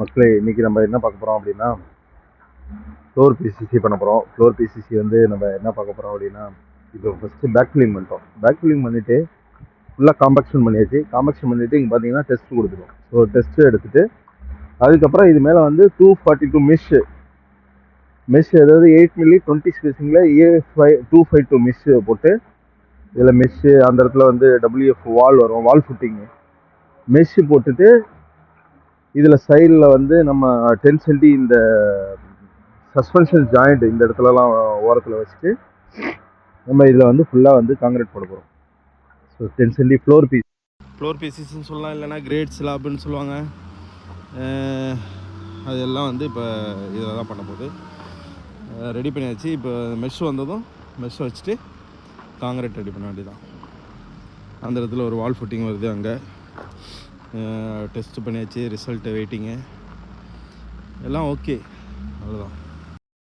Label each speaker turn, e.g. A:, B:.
A: மக்களே, இன்னைக்கு நம்ம என்ன பார்க்க போகிறோம் அப்படின்னா ஃப்ளோர் பிசிசி பண்ண போகிறோம். ஃப்ளோர் பிசிசி வந்து நம்ம என்ன பார்க்க போகிறோம் அப்படின்னா, இப்போ ஃபஸ்ட்டு பேக் ஃபில்லிங் பண்ணிட்டோம். பேக் ஃபில்லிங் பண்ணிவிட்டு ஃபுல்லாக காம்பேக்ஷன் பண்ணியாச்சு. காம்பேக்ஷன் பண்ணிவிட்டு இங்கே பார்த்தீங்கன்னா டெஸ்ட் கொடுத்துருவோம். ஸோ டெஸ்ட்டு எடுத்துகிட்டு அதுக்கப்புறம் இது மேலே வந்து 242 மெஷ் அதாவது 8 மில்லி 20 ஸ்பேசிங்கில் A252 மெஷ் போட்டு இதில் மெஷ்ஷு அந்த இடத்துல வந்து WF வால் வரும், வால் ஃபுட்டிங்கு மெஷ் போட்டுட்டு இதில் சைடில் வந்து நம்ம 10 சென்டி இந்த சஸ்பென்ஷன் ஜாயிண்ட் இந்த இடத்துலலாம் ஓரத்தில் வச்சுட்டு நம்ம இதில் வந்து ஃபுல்லாக வந்து காங்கிரீட் போட போகிறோம். ஸோ 10 சென்டி ஃப்ளோர் பீசஸ்ன்னு சொல்லலாம், இல்லைனா கிரேட் ஸ்லாப்னு சொல்லுவாங்க. அதெல்லாம் வந்து இப்போ இதில் தான் பண்ண போகுது. ரெடி பண்ணியாச்சு. இப்போ மெஷ் வந்ததும் மெஷ் வச்சுட்டு காங்கிரீட் ரெடி பண்ண வேண்டியதான். அந்த இடத்துல ஒரு வால் ஃபுட்டிங் வருது. அங்கே டெஸ்ட் பண்ணியாச்சு, ரிசல்ட்டு வெயிட்டிங்கு எல்லாம் ஓகே. அவ்வளோதான்.